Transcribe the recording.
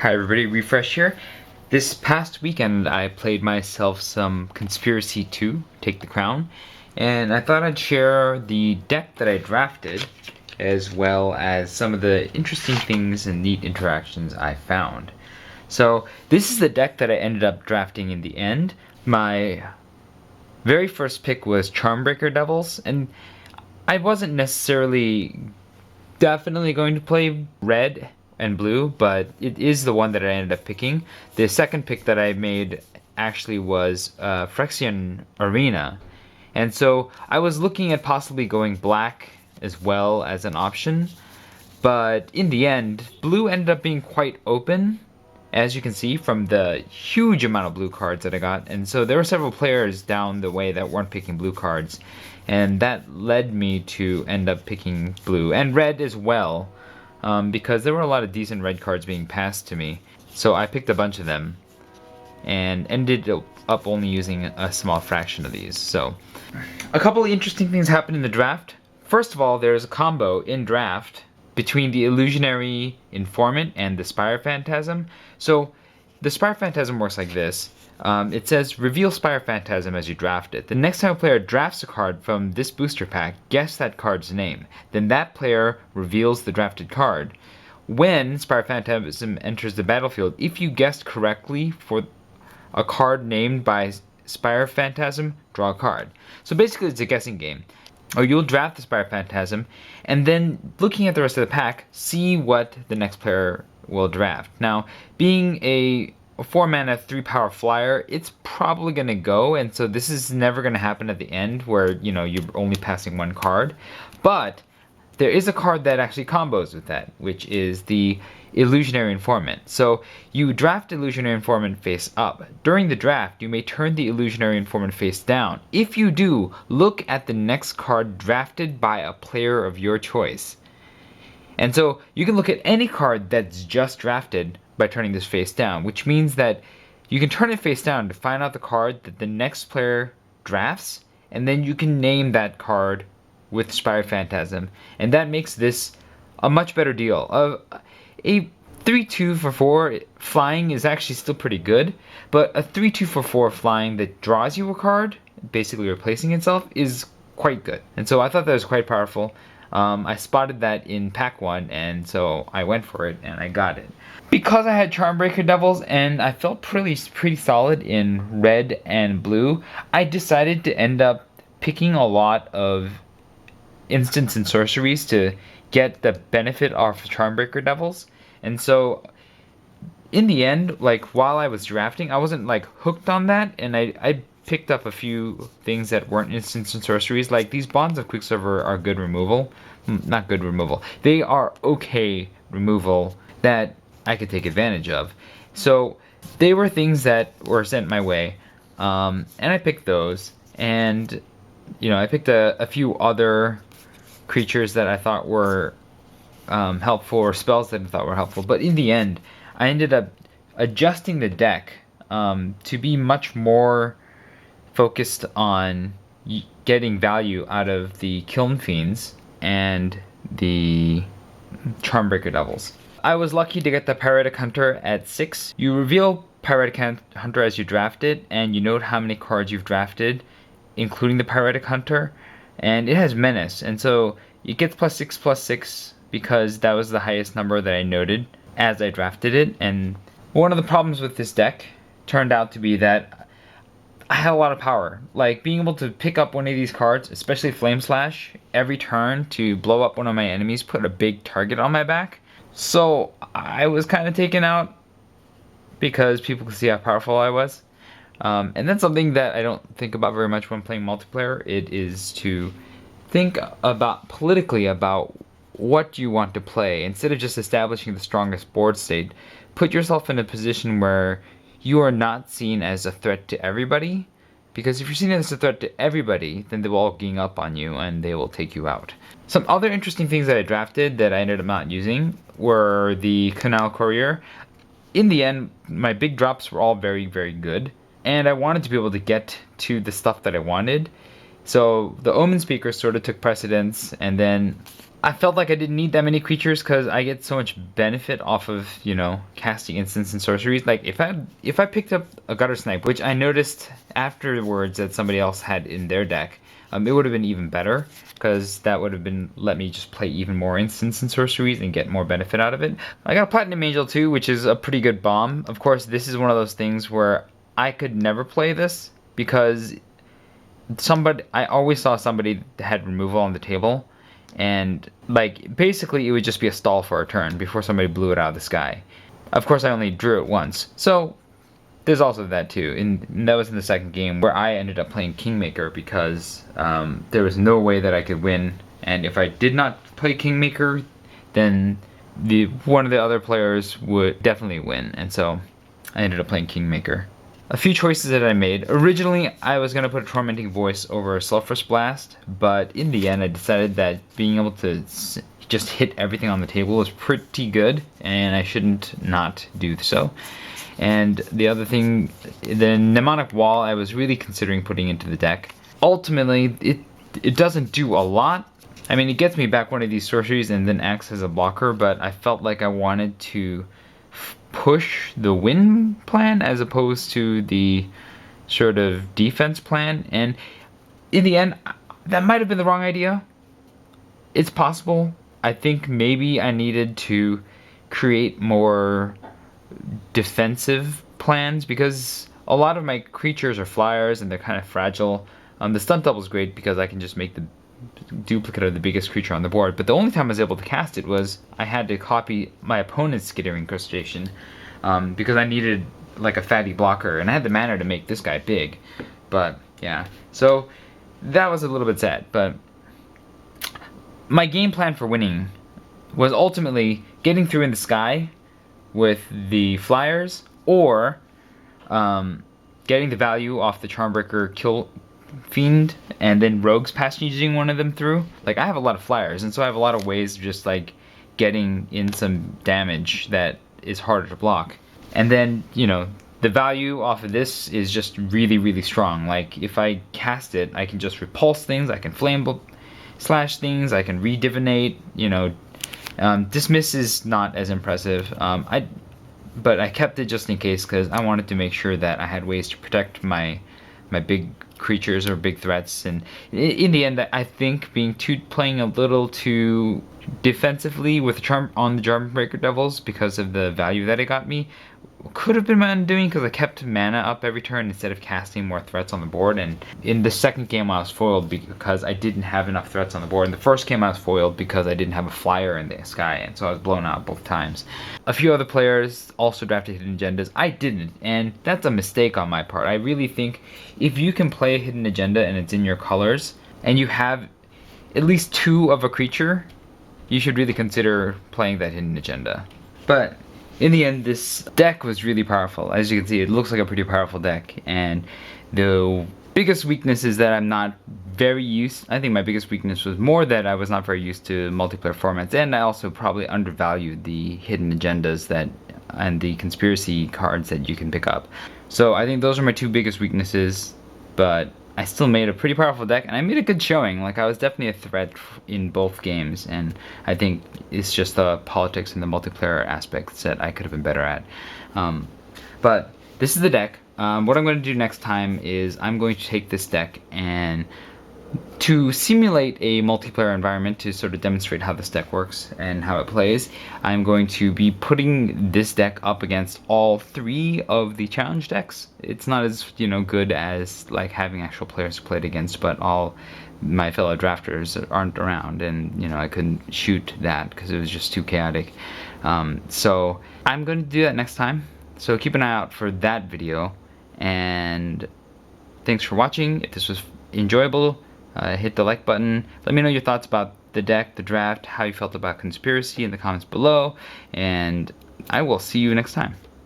Hi everybody, Refresh here. This past weekend I played myself some Conspiracy 2, Take the Crown, and I thought I'd share the deck that I drafted, as well as some of the interesting things and neat interactions I found. So this is the deck that I ended up drafting in the end. My very first pick was Charmbreaker Devils, and I wasn't necessarily definitely going to play red and blue, but it is the one that I ended up picking. The second pick that I made actually was Phyrexian Arena, and so I was looking at possibly going black as well as an option, but in the end, blue ended up being quite open, as you can see from the huge amount of blue cards that I got. And so there were several players down the way that weren't picking blue cards, and that led me to end up picking blue and red as well, because there were a lot of decent red cards being passed to me. So I picked a bunch of them and ended up only using a small fraction of these. So a couple of interesting things happened in the draft. First of all, there's a combo in draft between the Illusionary Informant and the Spire Phantasm. So the Spire Phantasm works like this. It says, reveal Spire Phantasm as you draft it. The next time a player drafts a card from this booster pack, guess that card's name. Then that player reveals the drafted card. When Spire Phantasm enters the battlefield, if you guessed correctly for a card named by Spire Phantasm, draw a card. So basically it's a guessing game. Or you'll draft the Spire Phantasm, and then looking at the rest of the pack, see what the next player will draft. Now, being a 4-mana 3-power flyer, it's probably going to go, and so this is never going to happen at the end where, you know, you're only passing one card. But there is a card that actually combos with that, which is the Illusionary Informant. So you draft Illusionary Informant face up. During the draft, you may turn the Illusionary Informant face down. If you do, look at the next card drafted by a player of your choice. And so you can look at any card that's just drafted by turning this face down, which means that you can turn it face down to find out the card that the next player drafts, and then you can name that card with Spire Phantasm, and that makes this a much better deal. A 3-2 for 4 flying is actually still pretty good, but a 3-2 for 4 flying that draws you a card, basically replacing itself, is quite good. And so I thought that was quite powerful. I spotted that in pack 1, and so I went for it and I got it. Because I had Charmbreaker Devils and I felt pretty solid in red and blue, I decided to end up picking a lot of instants and sorceries to get the benefit of Charmbreaker Devils. And so in the end, like while I was drafting, I wasn't like hooked on that, and I picked up a few things that weren't instants and sorceries. Like these Bonds of Quicksilver are good removal. Not good removal. They are okay removal that I could take advantage of. So they were things that were sent my way, and I picked those. And you know, I picked a few other creatures that I thought were helpful, or spells that I thought were helpful. But in the end, I ended up adjusting the deck to be much more focused on getting value out of the Kiln Fiends and the Charmbreaker Devils. I was lucky to get the Pyretic Hunter at 6. You reveal Pyretic Hunter as you draft it, and you note how many cards you've drafted, including the Pyretic Hunter, and it has Menace, and so it gets +6/+6 because that was the highest number that I noted as I drafted it. And one of the problems with this deck turned out to be that I had a lot of power. Like being able to pick up one of these cards, especially Flame Slash, every turn to blow up one of my enemies, put a big target on my back. So I was kind of taken out because people could see how powerful I was. And that's something that I don't think about very much when playing multiplayer. It is to think about politically about what you want to play. Instead of just establishing the strongest board state, put yourself in a position where you are not seen as a threat to everybody. Because if you're seen as a threat to everybody, then they will all gang up on you and they will take you out. Some other interesting things that I drafted that I ended up not using were the Canal Courier. In the end, my big drops were all very, very good, and I wanted to be able to get to the stuff that I wanted. So the Omen Speaker sort of took precedence, and then I felt like I didn't need that many creatures because I get so much benefit off of, you know, casting instants and sorceries. Like if I picked up a Gutter Snipe, which I noticed afterwards that somebody else had in their deck, it would have been even better because that would have been let me just play even more instants and sorceries and get more benefit out of it. I got a Platinum Angel too, which is a pretty good bomb. Of course, this is one of those things where I could never play this because I always saw somebody that had removal on the table. And like basically it would just be a stall for a turn before somebody blew it out of the sky. Of course I only drew it once, so there's also that too. And that was in the second game where I ended up playing Kingmaker because there was no way that I could win. And if I did not play Kingmaker, then one of the other players would definitely win. And so I ended up playing Kingmaker. A few choices that I made. Originally, I was going to put a Tormenting Voice over a Sulphurous Blast, but in the end I decided that being able to just hit everything on the table was pretty good, and I shouldn't not do so. And the other thing, the Mnemonic Wall, I was really considering putting into the deck. Ultimately, it doesn't do a lot. I mean, it gets me back one of these sorceries and then acts as a blocker, but I felt like I wanted to push the win plan as opposed to the sort of defense plan, and in the end that might have been the wrong idea. It's possible. I think maybe I needed to create more defensive plans because a lot of my creatures are flyers and they're kind of fragile. The Stunt Double is great because I can just make the duplicate of the biggest creature on the board, but the only time I was able to cast it was I had to copy my opponent's Skittering Crustacean because I needed like a fatty blocker, and I had the mana to make this guy big. But yeah, so that was a little bit sad, but my game plan for winning was ultimately getting through in the sky with the flyers, or getting the value off the Charmbreaker Kill Fiend and then Rogue's passaging one of them through. Like I have a lot of flyers, and so I have a lot of ways of just like getting in some damage that is harder to block. And then, you know, the value off of this is just really, really strong. Like if I cast it, I can just repulse things, I can flame slash things, I can redivinate, you know. Dismiss is not as impressive. But I kept it just in case because I wanted to make sure that I had ways to protect my big creatures or big threats. And in the end, I think playing a little too defensively with the Charmbreaker Devils because of the value that it got me could have been my undoing, because I kept mana up every turn instead of casting more threats on the board. And in the second game I was foiled because I didn't have enough threats on the board. In the first game I was foiled because I didn't have a flyer in the sky, and so I was blown out both times. A few other players also drafted Hidden Agendas. I didn't, and that's a mistake on my part. I really think if you can play a Hidden Agenda and it's in your colors, and you have at least 2 of a creature, you should really consider playing that Hidden Agenda. But in the end, this deck was really powerful. As you can see, it looks like a pretty powerful deck, and the biggest weakness is that I'm not very used. I think my biggest weakness was more that I was not very used to multiplayer formats, and I also probably undervalued the Hidden Agendas and the conspiracy cards that you can pick up. So I think those are my 2 biggest weaknesses, but I still made a pretty powerful deck, and I made a good showing. Like, I was definitely a threat in both games, and I think it's just the politics and the multiplayer aspects that I could have been better at. But this is the deck. What I'm going to do next time is I'm going to take this deck and to simulate a multiplayer environment to sort of demonstrate how this deck works and how it plays. I'm going to be putting this deck up against all 3 of the challenge decks. It's not as, you know, good as like having actual players to play it against, but all my fellow drafters aren't around, and you know, I couldn't shoot that because it was just too chaotic. So I'm going to do that next time, so keep an eye out for that video, and thanks for watching. If this was enjoyable, hit the like button. Let me know your thoughts about the deck, the draft, how you felt about conspiracy in the comments below, and I will see you next time.